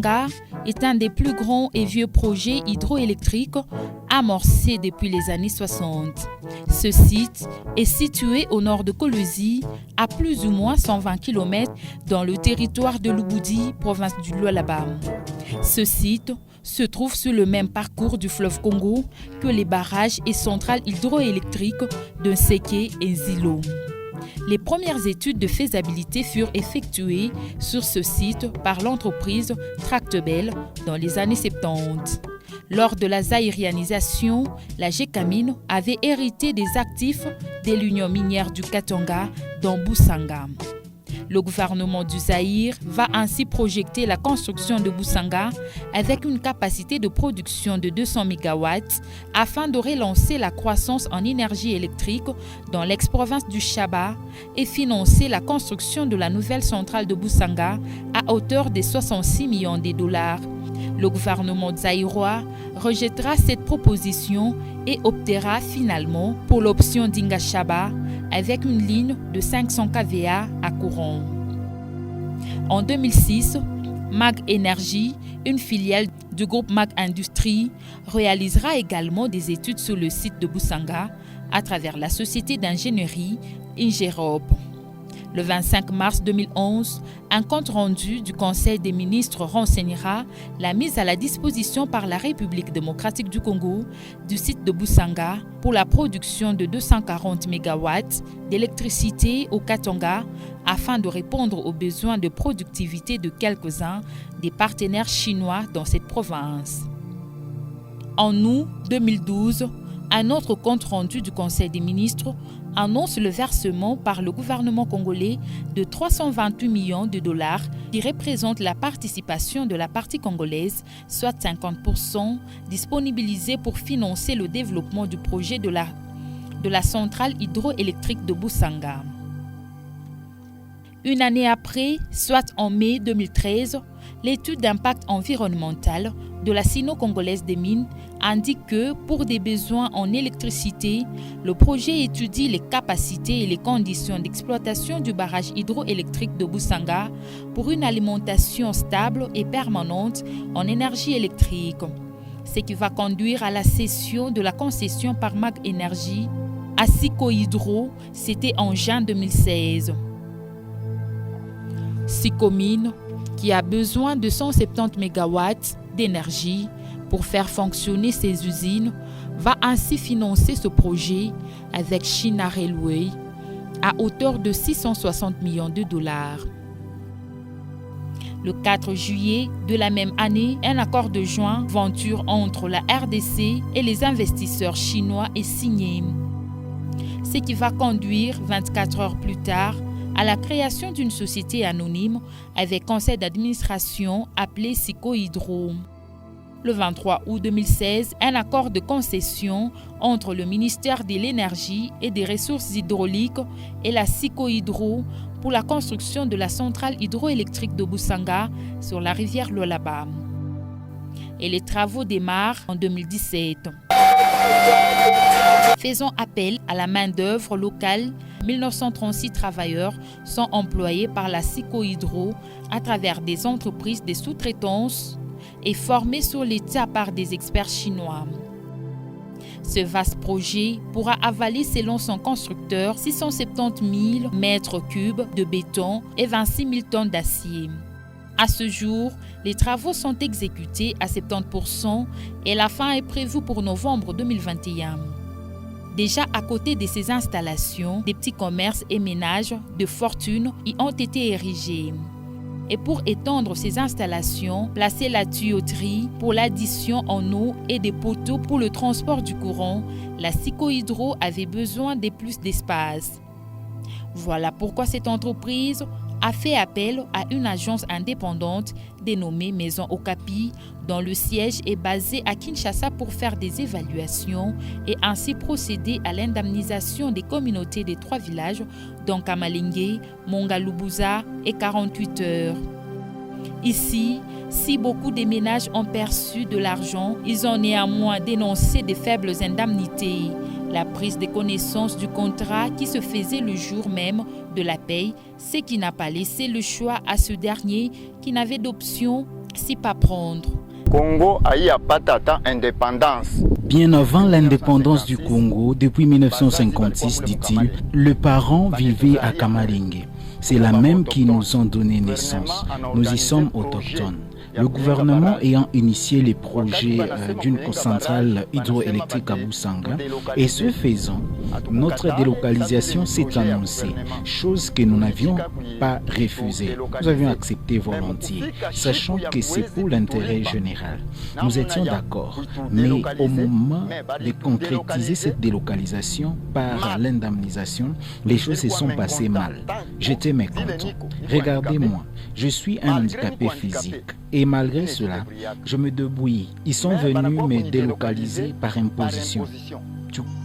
Boussanga est un des plus grands et vieux projets hydroélectriques amorcés depuis les années 60. Ce site est situé au nord de Kolwezi, à plus ou moins 120 km dans le territoire de Lubudi, province du Lualaba. Ce site se trouve sur le même parcours du fleuve Congo que les barrages et centrales hydroélectriques de Nseke et Nzilo. Les premières études de faisabilité furent effectuées sur ce site par l'entreprise Tractebel dans les années 70. Lors de la zaïrianisation, la Gécamine avait hérité des actifs de l'Union minière du Katanga dans Boussanga. Le gouvernement du Zaïre va ainsi projeter la construction de Boussanga avec une capacité de production de 200 MW afin de relancer la croissance en énergie électrique dans l'ex-province du Chaba et financer la construction de la nouvelle centrale de Boussanga à hauteur de 66 millions de dollars. Le gouvernement zaïrois rejettera cette proposition et optera finalement pour l'option d'Inga Chaba avec une ligne de 500 kVA à courant. En 2006, Mag Energy, une filiale du groupe Mag Industrie, réalisera également des études sur le site de Boussanga à travers la société d'ingénierie Ingerop. Le 25 mars 2011, un compte-rendu du Conseil des ministres renseignera la mise à la disposition par la République démocratique du Congo du site de Boussanga pour la production de 240 MW d'électricité au Katanga afin de répondre aux besoins de productivité de quelques-uns des partenaires chinois dans cette province. En août 2012, un autre compte-rendu du Conseil des ministres annonce le versement par le gouvernement congolais de 328 millions de dollars qui représente la participation de la partie congolaise, soit 50%, disponibilisée pour financer le développement du projet de la centrale hydroélectrique de Boussanga. Une année après, soit en mai 2013, l'étude d'impact environnemental de la Sino-Congolaise des mines indique que, pour des besoins en électricité, le projet étudie les capacités et les conditions d'exploitation du barrage hydroélectrique de Boussanga pour une alimentation stable et permanente en énergie électrique, ce qui va conduire à la cession de la concession par Mag Energy à Siko Hydro, c'était en juin 2016. Sicomine, qui a besoin de 170 MW d'énergie pour faire fonctionner ses usines, va ainsi financer ce projet avec China Railway à hauteur de 660 millions de dollars. Le 4 juillet de la même année, un accord de joint venture entre la RDC et les investisseurs chinois est signé, ce qui va conduire 24 heures plus tard à la création d'une société anonyme avec conseil d'administration appelé Siko Hydro. Le 23 août 2016, un accord de concession entre le ministère de l'Énergie et des Ressources hydrauliques et la Siko Hydro pour la construction de la centrale hydroélectrique de Boussanga sur la rivière Lualaba. Et les travaux démarrent en 2017. Faisant appel à la main-d'œuvre locale, 1936 travailleurs sont employés par la Siko Hydro à travers des entreprises de sous-traitance et formés sur l'État par des experts chinois. Ce vaste projet pourra avaler, selon son constructeur, 670 000 mètres cubes de béton et 26 000 tonnes d'acier. À ce jour, les travaux sont exécutés à 70% et la fin est prévue pour novembre 2021. Déjà à côté de ces installations, des petits commerces et ménages de fortune y ont été érigés. Et pour étendre ces installations, placer la tuyauterie pour l'addition en eau et des poteaux pour le transport du courant, la Siko Hydro avait besoin de plus d'espace. Voilà pourquoi cette entreprise a fait appel à une agence indépendante dénommée Maison Okapi, dont le siège est basé à Kinshasa pour faire des évaluations et ainsi procéder à l'indemnisation des communautés des 3 villages, dont Kamalingue, Mongalubuza et 48 heures. Ici, si beaucoup de ménages ont perçu de l'argent, ils ont néanmoins dénoncé de faibles indemnités. La prise de connaissance du contrat qui se faisait le jour même de la paye, ce qui n'a pas laissé le choix à ce dernier qui n'avait d'option s'y pas prendre. Congo a eu patata indépendance. Bien avant l'indépendance du Congo, depuis 1956, dit-il, le parent vivait à Kamalingue. C'est la même qui nous ont donné naissance. Nous y sommes autochtones. Le gouvernement ayant initié les projets d'une centrale hydroélectrique à Boussanga, et ce faisant, notre délocalisation s'est annoncée, chose que nous n'avions pas refusée. Nous avions accepté volontiers, sachant que c'est pour l'intérêt général. Nous étions d'accord, mais au moment de concrétiser cette délocalisation par l'indemnisation, les choses se sont passées mal. J'étais mécontent. Regardez-moi, je suis un handicapé physique. Et malgré cela, je me débrouille. Ils sont venus me délocaliser par imposition.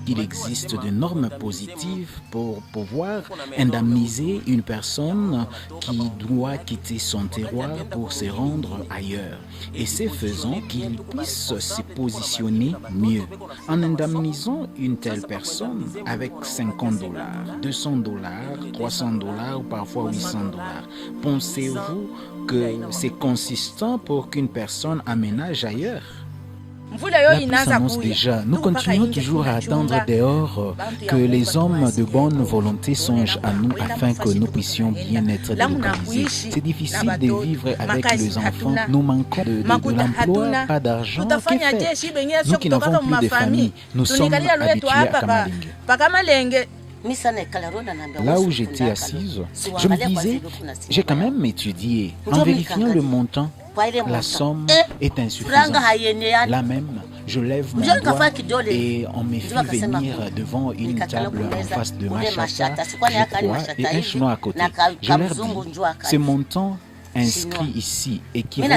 Il existe de normes positives pour pouvoir indemniser une personne qui doit quitter son terroir pour se rendre ailleurs. Et c'est faisant qu'il puisse se positionner mieux. En indemnisant une telle personne avec $50, $200, $300 ou parfois $800, pensez-vous que c'est consistant pour qu'une personne aménage ailleurs? La pluie s'annonce déjà. Nous continuons toujours à attendre dehors que les hommes de bonne volonté songent à nous afin que nous puissions bien être délocalisés. C'est difficile de vivre avec les enfants. Nous manquons de l'emploi, pas d'argent. Que faire? Nous qui n'avons plus de famille, nous sommes habitués à Kamalingue. Là où j'étais assise, je me disais, j'ai quand même étudié. En vérifiant le montant, la somme est insuffisante. Là même, je lève mon doigt et on me fait venir devant une table en face de ma chata, je crois, et un chinois à côté. Je leur dis, ce montant inscrit ici équivaut-il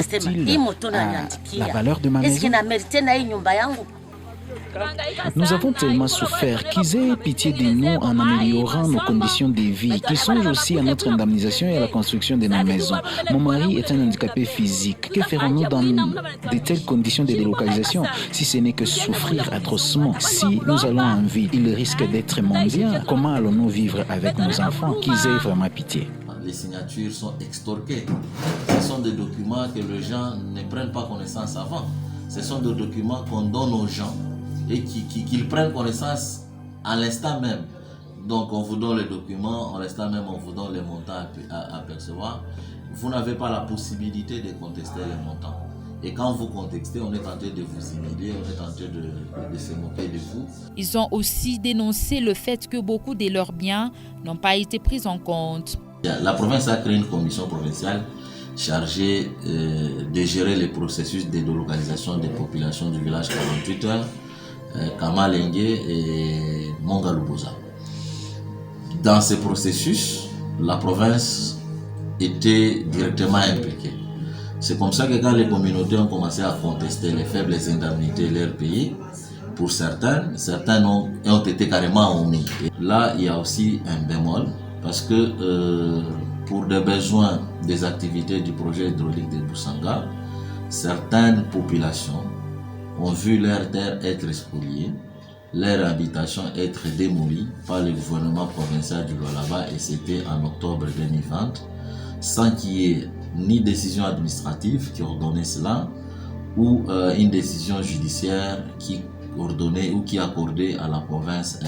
à la valeur de ma maison? Nous avons tellement souffert qu'ils aient pitié de nous en améliorant nos conditions de vie, qu'ils songent aussi à notre indemnisation et à la construction de nos maisons. Mon mari est un handicapé physique. Que ferons-nous dans de telles conditions de délocalisation si ce n'est que souffrir atrocement? Si nous allons en ville, il risque d'être mondial. Comment allons-nous vivre avec nos enfants? Qu'ils aient vraiment pitié. Les signatures sont extorquées. Ce sont des documents que les gens ne prennent pas connaissance avant. Ce sont des documents qu'on donne aux gens et qu'ils prennent connaissance à l'instant même. Donc on vous donne les documents, à l'instant même on vous donne les montants à percevoir. Vous n'avez pas la possibilité de contester les montants. Et quand vous contestez, on est tenté de vous humilier, on est tenté de se moquer de vous. Ils ont aussi dénoncé le fait que beaucoup de leurs biens n'ont pas été pris en compte. La province a créé une commission provinciale chargée de gérer les processus de délocalisation des populations du village 48 heures, Kamalingue et Mongaluboza. Dans ce processus, la province était directement impliquée. C'est comme ça que quand les communautés ont commencé à contester les faibles indemnités de leur pays, pour certains ont été carrément omis. Et là, il y a aussi un bémol, parce que pour des besoins des activités du projet hydraulique de Boussanga, certaines populations ont vu leurs terres être spoliées, leur habitation être démolie par le gouvernement provincial du Lualaba, et c'était en octobre 2020, sans qu'il y ait ni décision administrative qui ordonnait cela, ou une décision judiciaire qui ordonnait ou qui accordait à la province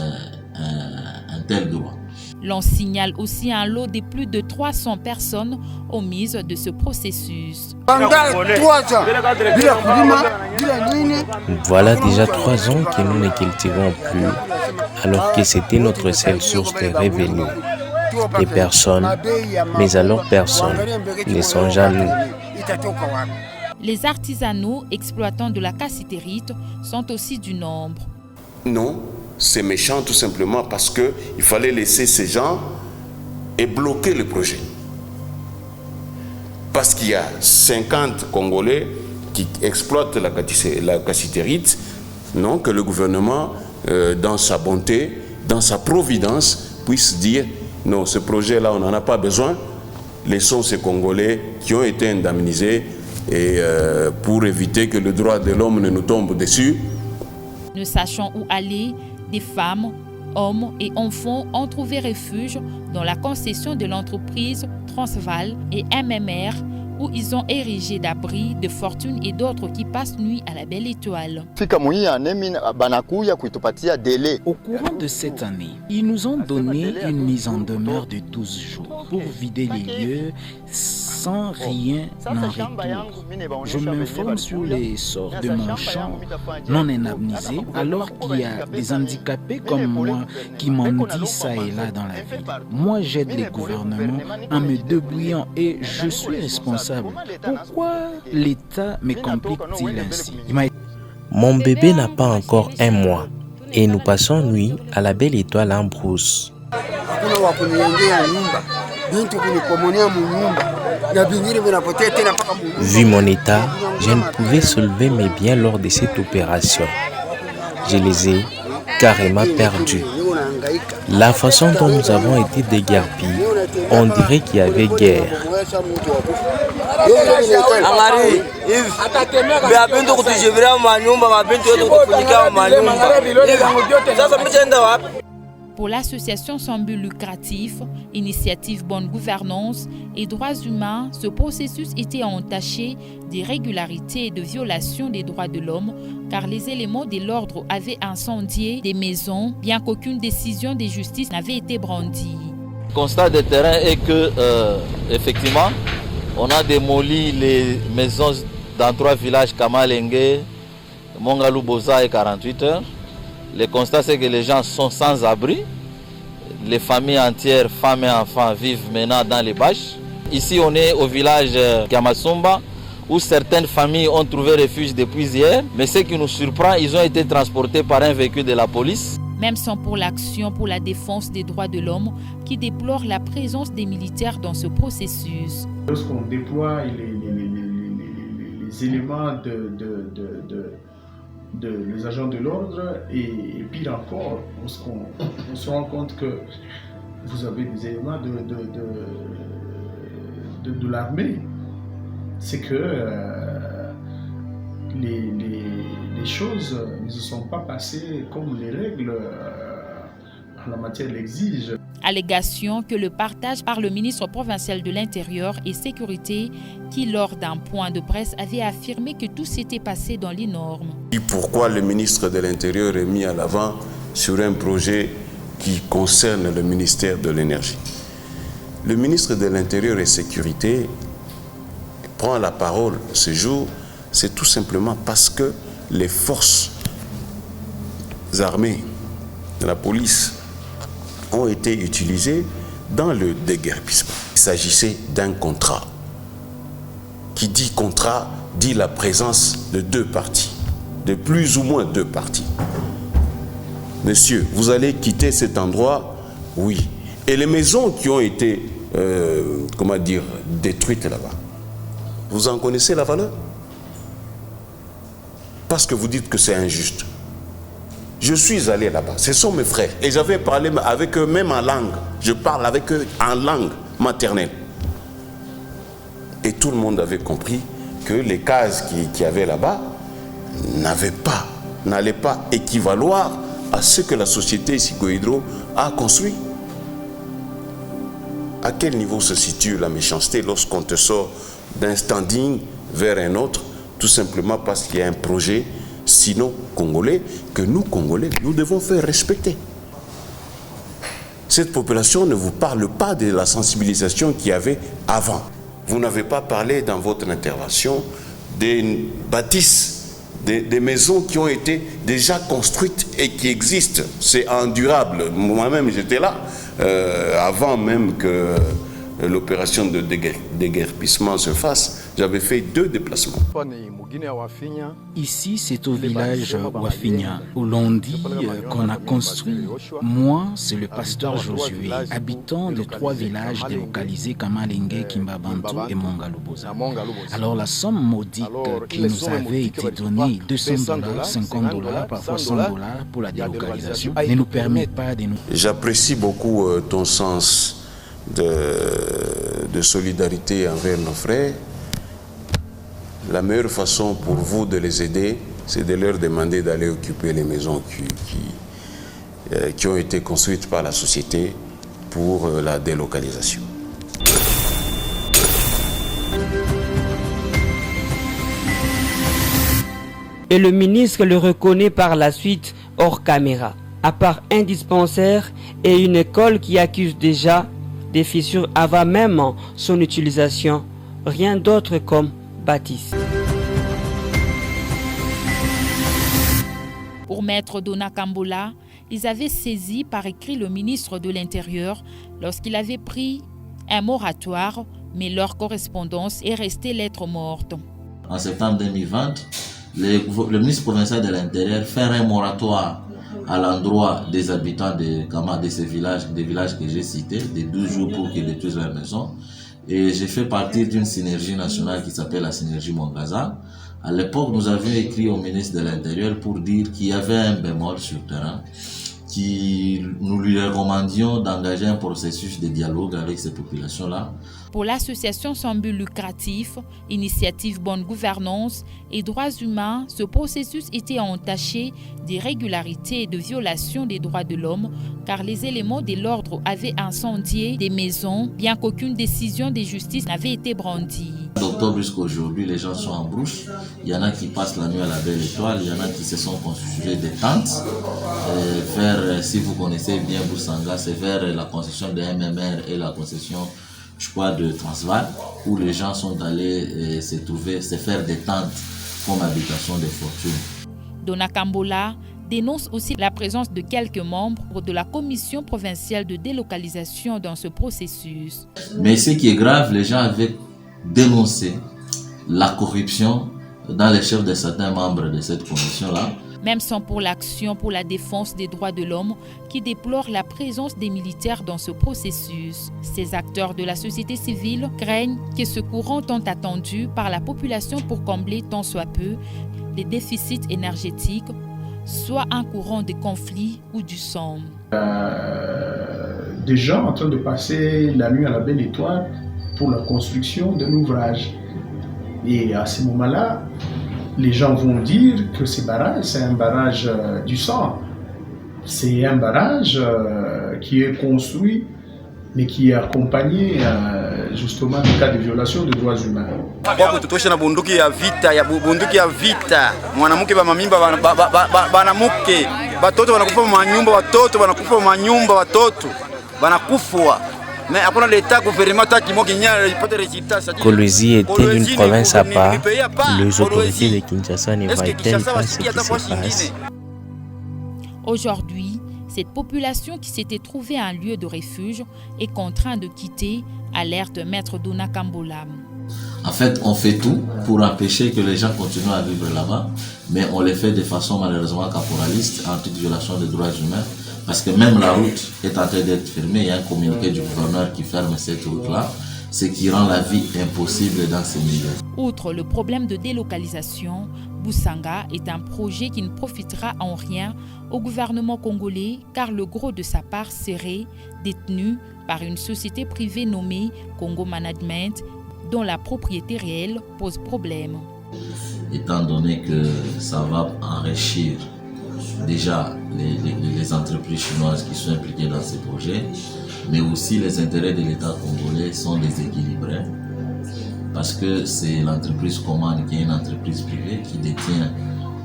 un tel droit. L'on signale aussi un lot de plus de 300 personnes omises de ce processus. Voilà déjà 3 ans que nous ne cultivons plus, alors que c'était notre seule source de revenus. Et personne, mais alors personne, ne songe à nous. Les artisanaux exploitants de la cassitérite sont aussi du nombre. Non, c'est méchant tout simplement parce qu'il fallait laisser ces gens et bloquer le projet. Parce qu'il y a 50 Congolais qui exploitent la cassitérite, non, que le gouvernement, dans sa bonté, dans sa providence, puisse dire non, ce projet-là, on n'en a pas besoin. Laissons ces Congolais qui ont été indemnisés et pour éviter que le droit de l'homme ne nous tombe dessus. Ne sachant où aller, des femmes, hommes et enfants ont trouvé refuge dans la concession de l'entreprise Transval et MMR où ils ont érigé d'abris, de fortune et d'autres qui passent nuit à la Belle Étoile. Au courant de cette année, ils nous ont donné une mise en demeure de 12 jours pour vider les lieux sans rien en retour. Je m'informe sur les sorts de mon champ non indemnisé alors qu'il y a des handicapés comme moi qui m'ont dit ça et là dans la ville. Moi j'aide les gouvernements en me débrouillant et je suis responsable. Pourquoi l'État me complique-t-il ainsi? Mon bébé n'a pas encore 1 mois et nous passons nuit à la Belle Étoile en brousse. Vu mon état, je ne pouvais soulever mes biens lors de cette opération. Je les ai carrément perdus. La façon dont nous avons été déguerpis, on dirait qu'il y avait guerre. Pour l'association sans but lucratif, Initiative Bonne Gouvernance et Droits Humains, ce processus était entaché d'irrégularités et de violations des droits de l'homme car les éléments de l'ordre avaient incendié des maisons bien qu'aucune décision de justice n'avait été brandie. Le constat de terrain est que, effectivement, on a démoli les maisons dans 3 villages, Kamalengue, Mongalou, Boza et 48 heures. Le constat, c'est que les gens sont sans abri. Les familles entières, femmes et enfants, vivent maintenant dans les bâches. Ici, on est au village Kamasumba, où certaines familles ont trouvé refuge depuis hier. Mais ce qui nous surprend, ils ont été transportés par un véhicule de la police. Même sans pour l'action pour la défense des droits de l'homme, qui déplore la présence des militaires dans ce processus. Lorsqu'on déploie les éléments les agents de l'ordre et pire encore, on se rend compte que vous avez des éléments de l'armée. C'est que les choses ne se sont pas passées comme les règles en la matière l'exigent. Allégation que le partage par le ministre provincial de l'Intérieur et Sécurité qui, lors d'un point de presse, avait affirmé que tout s'était passé dans les normes. Et pourquoi le ministre de l'Intérieur est mis à l'avant sur un projet qui concerne le ministère de l'Énergie? Le ministre de l'Intérieur et Sécurité prend la parole ce jour, c'est tout simplement parce que les forces armées de la police ont été utilisées dans le déguerpissement. Il s'agissait d'un contrat. Qui dit contrat, dit la présence de 2 parties, de plus ou moins 2 parties. Monsieur, vous allez quitter cet endroit? Oui. Et les maisons qui ont été, détruites là-bas, vous en connaissez la valeur? Parce que vous dites que c'est injuste. Je suis allé là-bas, ce sont mes frères. Et j'avais parlé avec eux même en langue. Je parle avec eux en langue maternelle. Et tout le monde avait compris que les cases qu'il y avait là-bas n'allaient pas équivaloir à ce que la société Sikohydro a construit. À quel niveau se situe la méchanceté lorsqu'on te sort d'un standing vers un autre, tout simplement parce qu'il y a un projet sino-congolais que nous, Congolais, nous devons faire respecter. Cette population ne vous parle pas de la sensibilisation qu'il y avait avant. Vous n'avez pas parlé dans votre intervention des bâtisses, des maisons qui ont été déjà construites et qui existent. C'est endurable. Moi-même, j'étais là avant même que l'opération de déguerpissement se fasse. J'avais fait 2 déplacements. Ici, c'est au village Wafinya, où l'on dit qu'on a construit. Moi, c'est le pasteur Josué, habitant de 3 villages délocalisés, Kamalengue, Kimbabantu et Mongaluboza. Alors la somme maudite qui nous avait été donnée, $200, $50, parfois $100 pour la délocalisation, ne nous permet pas de nous... J'apprécie beaucoup ton sens de solidarité envers nos frères. La meilleure façon pour vous de les aider, c'est de leur demander d'aller occuper les maisons qui ont été construites par la société pour la délocalisation. et le ministre le reconnaît par la suite hors caméra. À part un dispensaire et une école qui accuse déjà des fissures avant même son utilisation, rien d'autre comme bâtisse. Pour Maître Dona Kambola, ils avaient saisi par écrit le ministre de l'Intérieur lorsqu'il avait pris un moratoire, mais leur correspondance est restée lettre morte. En septembre 2020, le ministre provincial de l'Intérieur fait un moratoire à l'endroit des habitants de ces villages, des villages que j'ai cités, de 12 jours pour qu'ils détruisent leur maison. Et j'ai fait partie d'une synergie nationale qui s'appelle la synergie Mwangaza. À l'époque, nous avions écrit au ministre de l'Intérieur pour dire qu'il y avait un bémol sur le terrain, nous lui recommandions d'engager un processus de dialogue avec ces populations-là. Pour l'association sans but lucratif, Initiative Bonne Gouvernance et Droits Humains, ce processus était entaché d'irrégularités et de violations des droits de l'homme, car les éléments de l'ordre avaient incendié des maisons, bien qu'aucune décision de justice n'avait été brandie. D'octobre jusqu'à aujourd'hui, les gens sont en brouche. Il y en a qui passent la nuit à la Belle Étoile, il y en a qui se sont constitués des tentes. Si vous connaissez bien Boussanga, c'est vers la concession de MMR et la concession, je crois, de Transvaal, où les gens sont allés se faire des tentes comme habitation de fortune. Dona Kambola dénonce aussi la présence de quelques membres de la commission provinciale de délocalisation dans ce processus. Mais ce qui est grave, les gens avaient dénoncé la corruption dans les chefs de certains membres de cette commission-là. Même sans pour l'action pour la défense des droits de l'homme qui déplore la présence des militaires dans ce processus. Ces acteurs de la société civile craignent que ce courant tant attendu par la population pour combler tant soit peu les déficits énergétiques soit un courant de conflit ou du sang. Des gens en train de passer la nuit à la Belle Étoile pour la construction d'un ouvrage. Et à ce moment-là, les gens vont dire que ce barrage, c'est un barrage du sang. C'est un barrage qui est construit, mais qui est accompagné justement de cas de violation des droits humains. Kolwezi était une province à part. Les autorités de Kinshasa ne voient-elles pas ce qui se passe? Aujourd'hui, cette population qui s'était trouvée un lieu de refuge est contrainte de quitter, alerte Maître Dona Kambola. En fait, on fait tout pour empêcher que les gens continuent à vivre là-bas, mais on les fait de façon malheureusement caporaliste, en toute violation des droits humains, parce que même la route est en train d'être fermée. Il y a un communiqué du gouverneur qui ferme cette route-là, ce qui rend la vie impossible dans ces milieux. Outre le problème de délocalisation, Boussanga est un projet qui ne profitera en rien au gouvernement congolais car le gros de sa part serait détenu par une société privée nommée Congo Management dont la propriété réelle pose problème. Étant donné que ça va enrichir déjà les entreprises chinoises qui sont impliquées dans ces projets, mais aussi les intérêts de l'État congolais sont déséquilibrés parce que c'est l'entreprise Command qui est une entreprise privée qui détient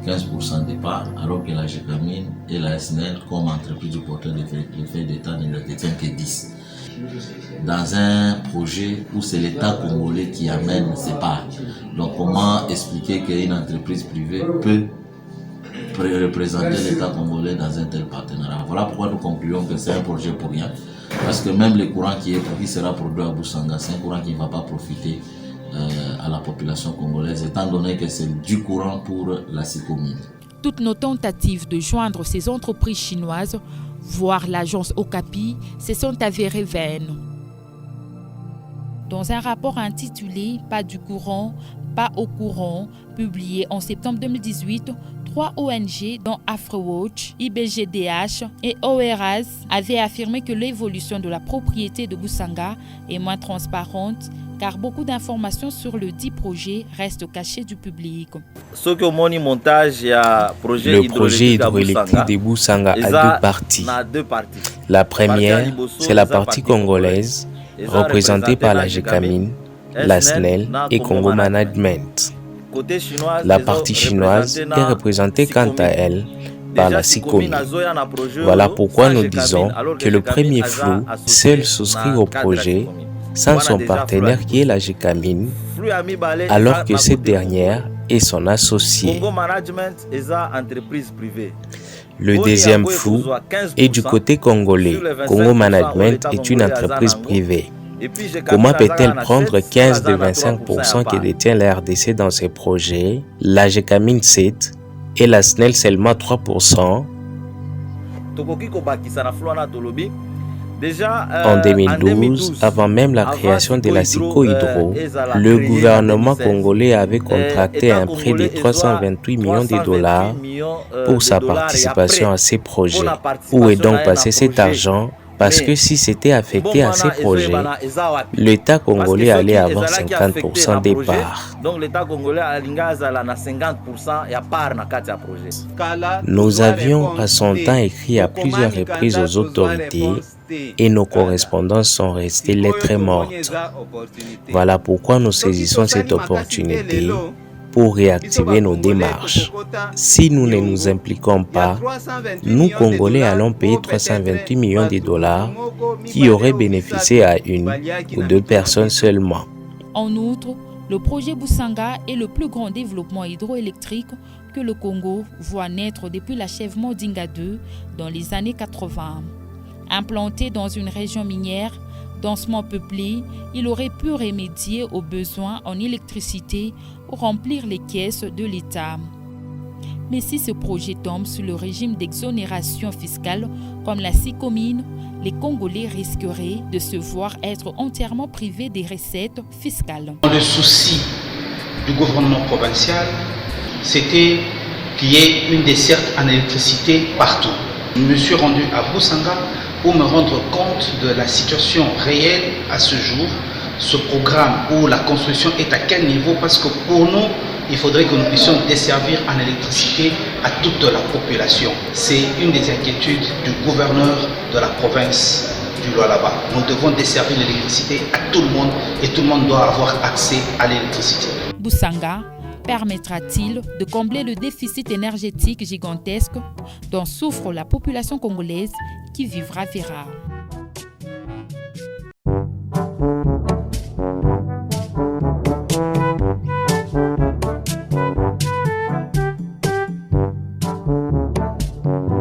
15% des parts, alors que la GECAMIN et la SNEL, comme entreprise du porteur de faits d'État, ne détiennent que 10%. Dans un projet où c'est l'État congolais qui amène ses parts. Donc comment expliquer qu'une entreprise privée peut représenter l'État congolais dans un tel partenariat? Voilà pourquoi nous concluons que c'est un projet pour rien. Parce que même le courant qui sera produit à Boussanga, c'est un courant qui ne va pas profiter à la population congolaise, étant donné que c'est du courant pour la Sicomine. Toutes nos tentatives de joindre ces entreprises chinoises, voire l'agence Okapi, se sont avérées vaines. Dans un rapport intitulé « Pas du courant, pas au courant », publié en septembre 2018, 3 ONG, dont AfroWatch, IBGDH et OERAS, avaient affirmé que l'évolution de la propriété de Boussanga est moins transparente car beaucoup d'informations sur le dit projet restent cachées du public. Le projet hydroélectrique de Boussanga a deux parties. La première, c'est la partie congolaise, représentée par la GECAMIN, la SNEL et Congo Management. La partie chinoise est représentée quant à elle par la SICOMI. Voilà pourquoi nous disons que le premier flou, seul souscrit au projet, sans son partenaire qui est la GECAMIN, alors que cette dernière est son associé. Le deuxième flou est du côté congolais. Congo Management est une entreprise privée. Comment peut-elle prendre 15 des 25% que détient la RDC dans ses projets, la GECAMIN 7 et la SNEL seulement 3%? En 2012, avant même la création de la SICO Hydro, le gouvernement congolais avait contracté un prêt de 328 millions de dollars pour sa participation à ces projets. Où est donc passé cet argent? Parce que si c'était affecté à ces projets, l'État congolais allait avoir 50% des parts. Nous avions à son temps écrit à plusieurs reprises aux autorités et nos correspondances sont restées lettres mortes. Voilà pourquoi nous saisissons cette opportunité pour réactiver nos démarches. Si nous ne nous impliquons pas, nous Congolais allons payer 328 millions de dollars qui auraient bénéficié à une ou deux personnes seulement. En outre, le projet Busanga est le plus grand développement hydroélectrique que le Congo voit naître depuis l'achèvement d'Inga 2 dans les années 80. Implanté dans une région minière densément peuplée, il aurait pu remédier aux besoins en électricité ou remplir les caisses de l'État. Mais si ce projet tombe sous le régime d'exonération fiscale comme la SICOMIN, les Congolais risqueraient de se voir être entièrement privés des recettes fiscales. Le souci du gouvernement provincial, c'était qu'il y ait une desserte en électricité partout. Je me suis rendu à Busanga pour me rendre compte de la situation réelle à ce jour, ce programme où la construction est à quel niveau, parce que pour nous, il faudrait que nous puissions desservir en électricité à toute la population. C'est une des inquiétudes du gouverneur de la province du Lualaba. Nous devons desservir l'électricité à tout le monde et tout le monde doit avoir accès à l'électricité. Busanga permettra-t-il de combler le déficit énergétique gigantesque dont souffre la population congolaise qui vivra verra?